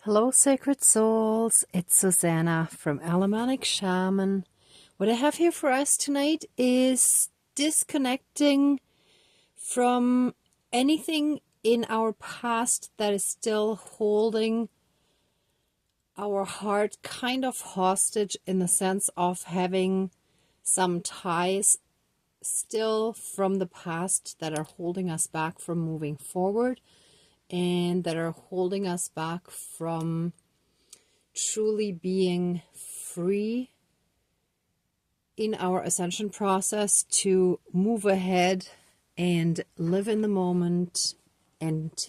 Hello, sacred souls. It's Susanna from Alamanic Shaman. What I have here for us tonight is disconnecting from anything in our past that is still holding our heart kind of hostage, in the sense of having some ties still from the past that are holding us back from moving forward and that are holding us back from truly being free in our ascension process to move ahead and live in the moment and,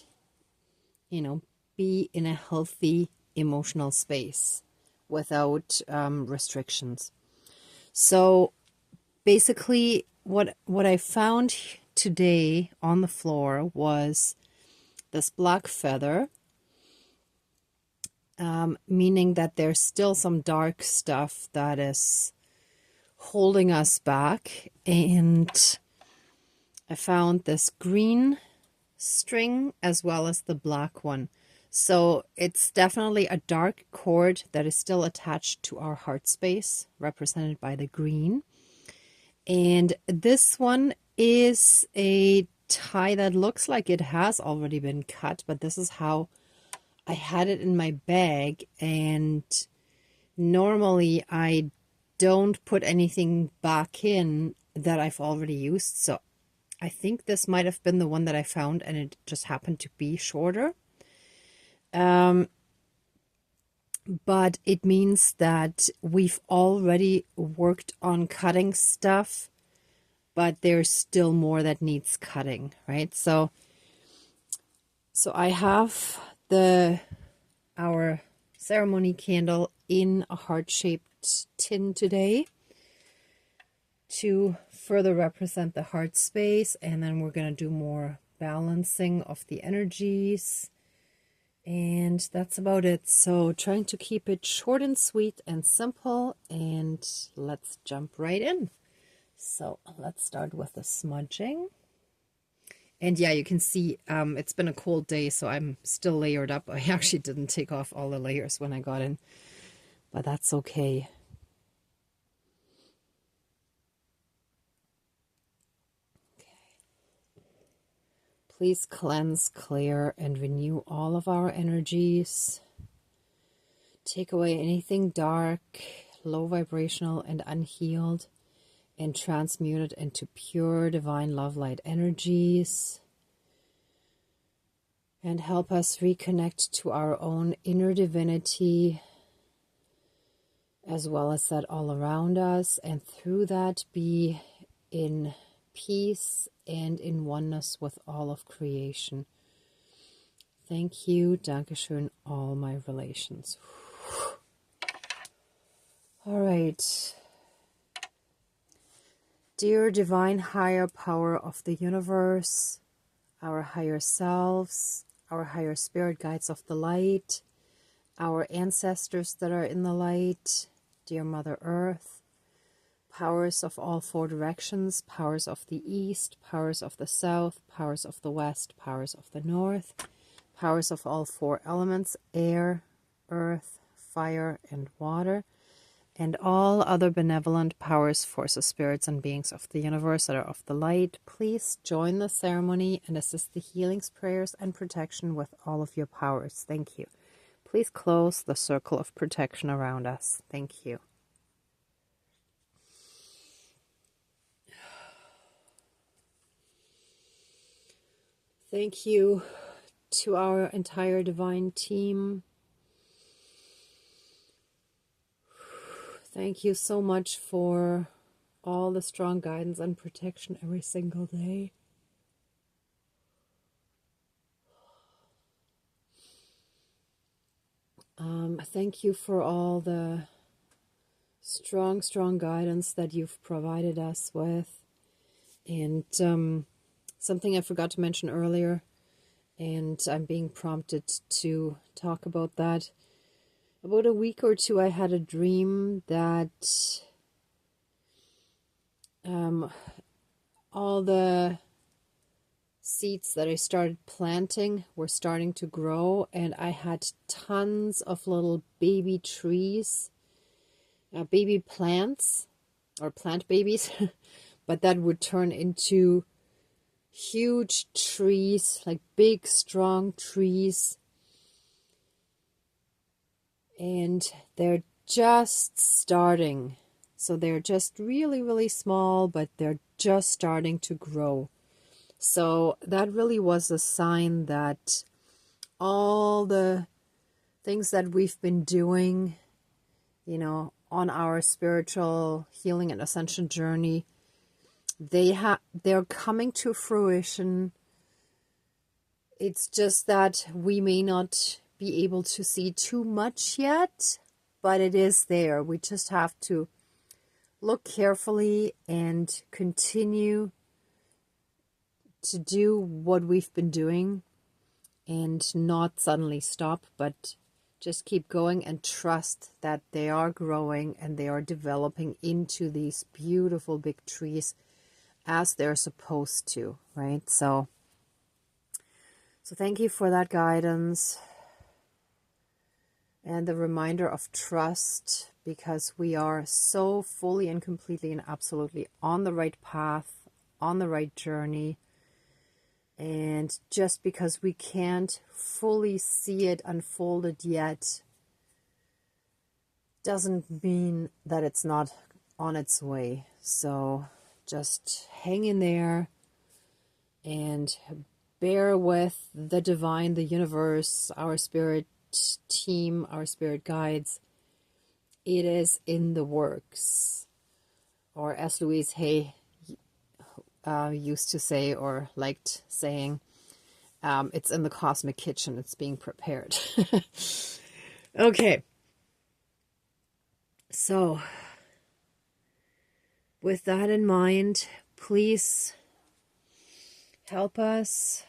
be in a healthy emotional space without restrictions. So basically what I found today on the floor was this black feather, meaning that there's still some dark stuff that is holding us back. And I found this green string as well as the black one. So it's definitely a dark cord that is still attached to our heart space, represented by the green. And this one is a tie that looks like it has already been cut, but this is how I had it in my bag. And normally I don't put anything back in that I've already used. So I think this might have been the one that I found, and it just happened to be shorter. But it means that we've already worked on cutting stuff, but there's still more that needs cutting, right? So I have our ceremony candle in a heart-shaped tin today to further represent the heart space, and then we're going to do more balancing of the energies, and that's about it. So trying to keep it short and sweet and simple, and let's jump right in. So let's start with the smudging. And yeah, you can see it's been a cold day, so I'm still layered up. I actually didn't take off all the layers when I got in, but that's okay. Please cleanse, clear, and renew all of our energies. Take away anything dark, low vibrational, and unhealed, and transmute it into pure divine love light energies. And help us reconnect to our own inner divinity, as well as that all around us, and through that be in peace and in oneness with all of creation. Thank you, Dankeschön, all my relations. All right. Dear divine higher power of the universe, our higher selves, our higher spirit guides of the light, our ancestors that are in the light, dear Mother Earth, powers of all four directions, powers of the east, powers of the south, powers of the west, powers of the north, powers of all four elements, air, earth, fire, and water, and all other benevolent powers, forces, spirits, and beings of the universe that are of the light, please join the ceremony and assist the healings, prayers, and protection with all of your powers. Thank you. Please close the circle of protection around us. Thank you. Thank you to our entire divine team. Thank you so much for all the strong guidance and protection every single day. Thank you for all the strong guidance that you've provided us with. And something I forgot to mention earlier, and I'm being prompted to talk about that. About a week or two, I had a dream that all the seeds that I started planting were starting to grow, and I had tons of little baby trees, baby plants, or plant babies, but that would turn into huge trees, like big, strong trees. And they're just starting. So they're just really, really small, but they're just starting to grow. So that really was a sign that all the things that we've been doing, you know, on our spiritual healing and ascension journey, they're coming to fruition. It's just that we may not be able to see too much yet, but it is there. We just have to look carefully and continue to do what we've been doing and not suddenly stop, but just keep going and trust that they are growing and they are developing into these beautiful big trees as they're supposed to, right? So thank you for that guidance and the reminder of trust, because we are so fully and completely and absolutely on the right path, on the right journey. And just because we can't fully see it unfolded yet doesn't mean that it's not on its way. So just hang in there and bear with the divine, the universe, our spirit team, our spirit guides. It is in the works. Or as Louise Hay used to say, or liked saying, it's in the cosmic kitchen, it's being prepared. Okay. So, with that in mind, please help us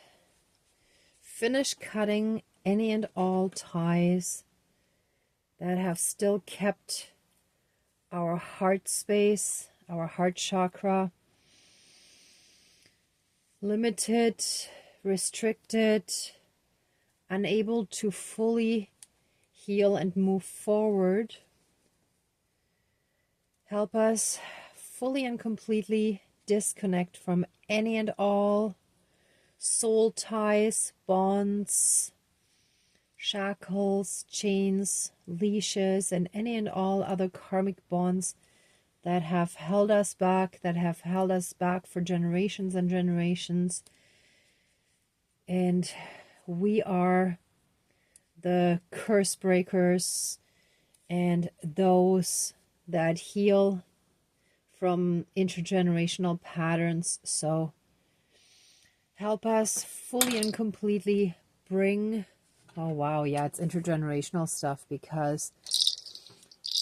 finish cutting any and all ties that have still kept our heart space, our heart chakra, limited, restricted, unable to fully heal and move forward. Help us fully and completely disconnect from any and all soul ties, bonds, shackles, chains, leashes, and any and all other karmic bonds that have held us back, for generations and generations. And we are the curse breakers and those that heal from intergenerational patterns. So help us fully and completely bring, oh wow, yeah, it's intergenerational stuff, because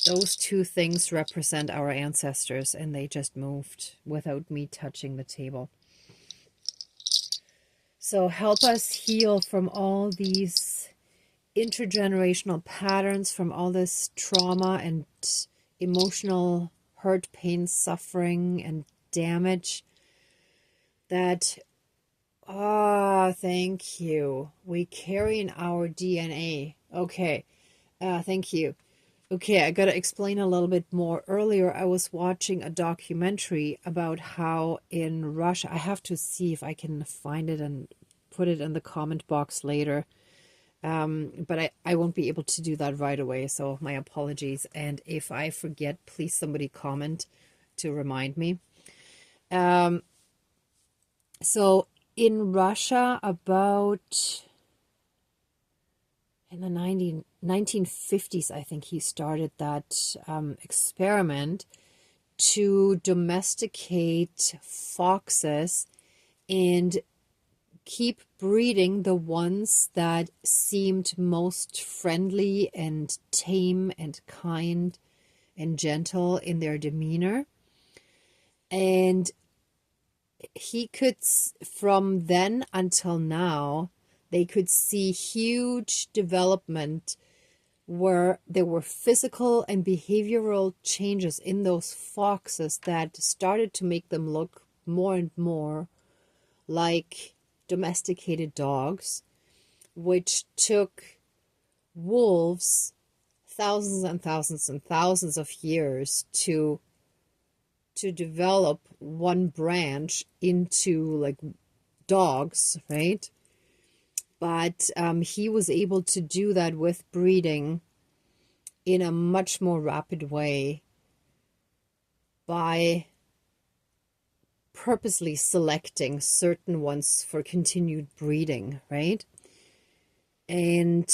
those two things represent our ancestors and they just moved without me touching the table. So help us heal from all these intergenerational patterns, from all this trauma and emotional hurt, pain, suffering, and damage that, thank you, we carry in our DNA. Okay, thank you. Okay, I got to explain a little bit more. Earlier, I was watching a documentary about how in Russia, I have to see if I can find it and put it in the comment box later. But I won't be able to do that right away, so my apologies. And if I forget, please somebody comment to remind me. So in Russia, about in the 1950s, I think he started that experiment to domesticate foxes and keep breeding the ones that seemed most friendly and tame and kind and gentle in their demeanor. And he could, from then until now, they could see huge development where there were physical and behavioral changes in those foxes that started to make them look more and more like domesticated dogs, which took wolves thousands and thousands and thousands of years to develop one branch into like dogs, right? But he was able to do that with breeding in a much more rapid way by purposely selecting certain ones for continued breeding, right? And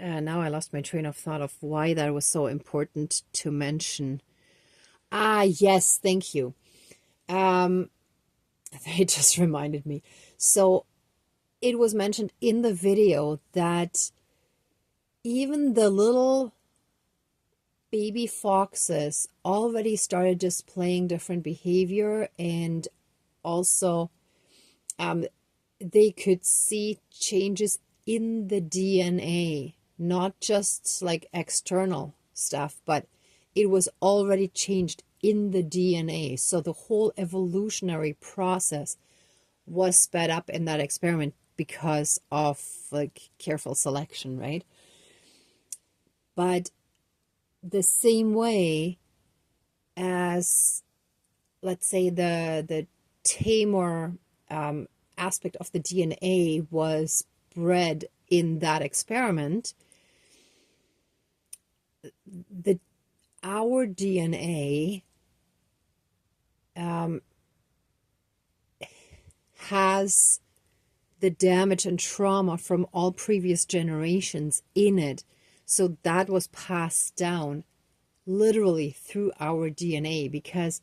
now I lost my train of thought of why that was so important to mention. Ah, yes, thank you. It just reminded me. So it was mentioned in the video that even the little baby foxes already started displaying different behavior, and also they could see changes in the DNA, not just like external stuff, but it was already changed in the DNA. So the whole evolutionary process was sped up in that experiment because of like careful selection, right? But the same way as, let's say, the tamer aspect of the DNA was bred in that experiment, our DNA has the damage and trauma from all previous generations in it. So that was passed down literally through our DNA, because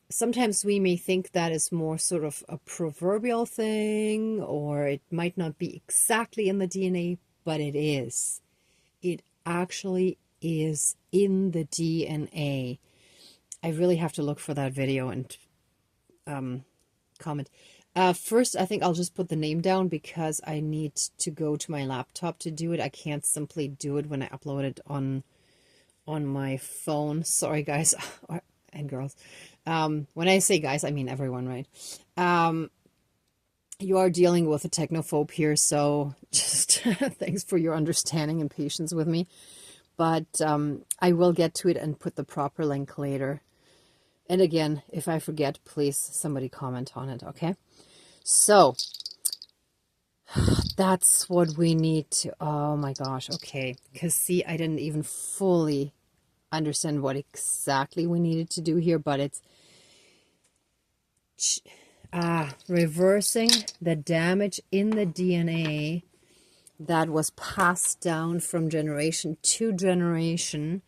sometimes we may think that is more sort of a proverbial thing, or it might not be exactly in the DNA, but it is. It actually is in the DNA. I really have to look for that video and comment. First, I think I'll just put the name down because I need to go to my laptop to do it. I can't simply do it when I upload it on my phone. Sorry, guys and girls. When I say guys, I mean everyone, right? You are dealing with a technophobe here, so just thanks for your understanding and patience with me. But I will get to it and put the proper link later. And again, if I forget, please somebody comment on it, okay? So that's what we need to, oh my gosh, okay. Because see, I didn't even fully understand what exactly we needed to do here, but it's reversing the damage in the DNA that was passed down from generation to generation,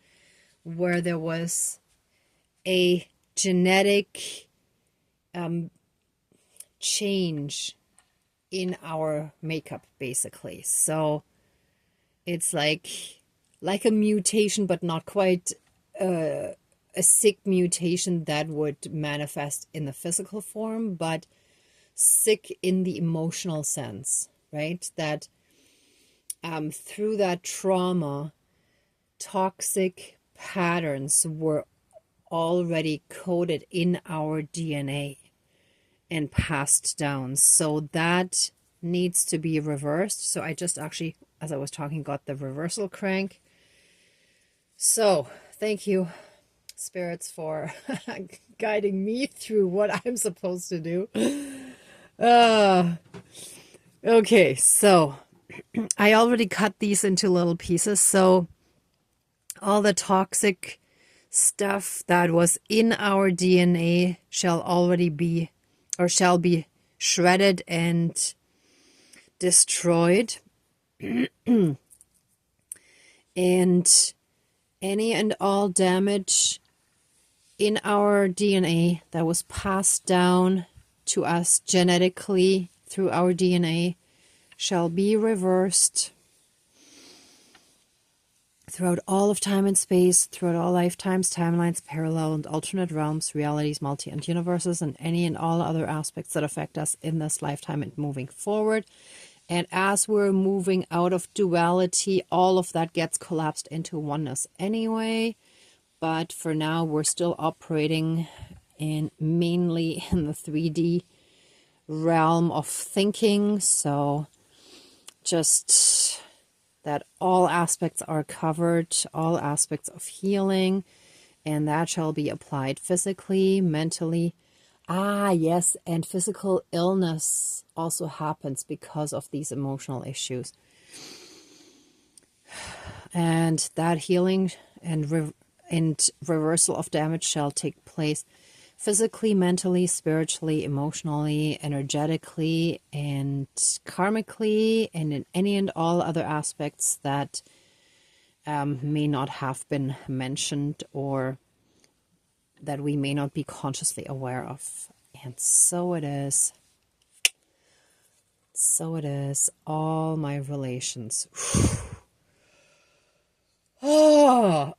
where there was a genetic change in our makeup, basically. So it's like a mutation, but not quite a sick mutation that would manifest in the physical form, but sick in the emotional sense, right? That through that trauma, toxic patterns were already coded in our DNA and passed down. So that needs to be reversed. So I just actually, as I was talking, got the reversal crank. So thank you, spirits, for guiding me through what I'm supposed to do. Okay, so I already cut these into little pieces. So all the toxic stuff that was in our DNA shall be shredded and destroyed. And any and all damage in our DNA that was passed down to us genetically through our DNA shall be reversed throughout all of time and space, throughout all lifetimes, timelines, parallel and alternate realms, realities, multi and universes, and any and all other aspects that affect us in this lifetime and moving forward. And as we're moving out of duality, all of that gets collapsed into oneness anyway. But for now, we're still operating mainly in the 3D realm of thinking. So just that all aspects are covered, all aspects of healing, and that shall be applied physically, mentally. Ah, yes, and physical illness also happens because of these emotional issues. And that healing and reversal of damage shall take place physically, mentally, spiritually, emotionally, energetically, and karmically, and in any and all other aspects that may not have been mentioned or that we may not be consciously aware of. And so it is. So it is. All my relations. Oh,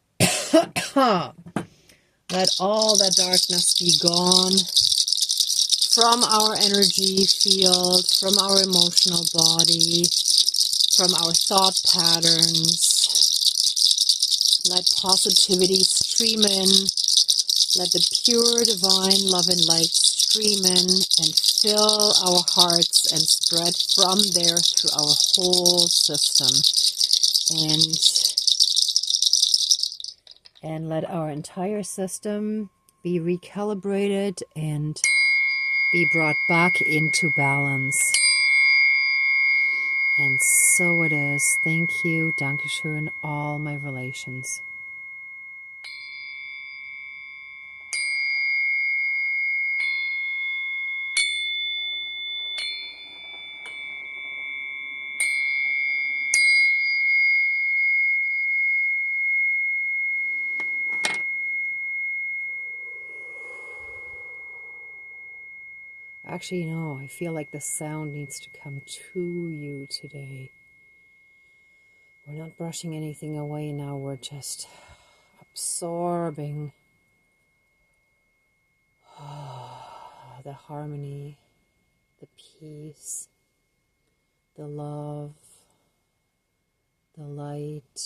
let all that darkness be gone from our energy field, from our emotional body, from our thought patterns. Let positivity stream in. Let the pure divine love and light stream in and fill our hearts and spread from there through our whole system. And let our entire system be recalibrated and be brought back into balance. And so it is. Thank you, Dankeschön, all my relations. Actually, no, I feel like the sound needs to come to you today. We're not brushing anything away now, we're just absorbing the harmony, the peace, the love, the light,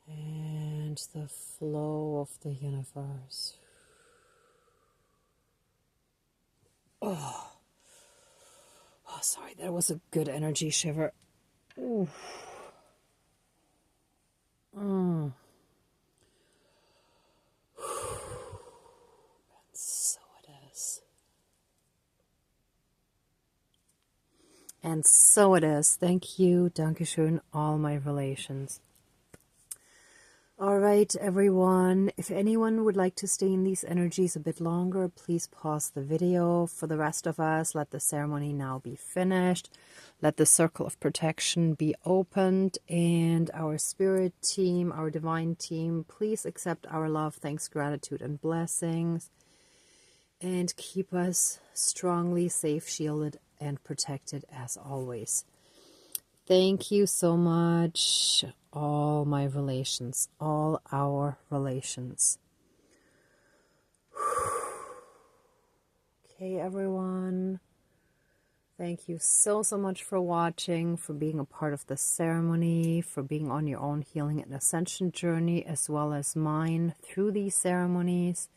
and the flow of the universe. Oh, sorry, that was a good energy shiver. Ooh. And so it is. And so it is. Thank you, Dankeschön, all my relations. All right, everyone. If anyone would like to stay in these energies a bit longer, please pause the video. For the rest of us, let the ceremony now be finished. Let the circle of protection be opened. And our spirit team, our divine team, please accept our love, thanks, gratitude, and blessings. And keep us strongly safe, shielded, and protected as always. Thank you so much, all my relations, all our relations. Okay, everyone. Thank you so much for watching, for being a part of the ceremony, for being on your own healing and ascension journey, as well as mine through these ceremonies.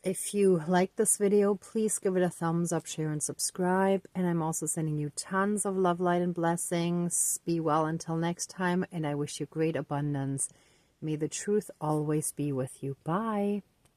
If you like this video, please give it a thumbs up, share, and subscribe. And I'm also sending you tons of love, light, and blessings. Be well until next time, and I wish you great abundance. May the truth always be with you. Bye.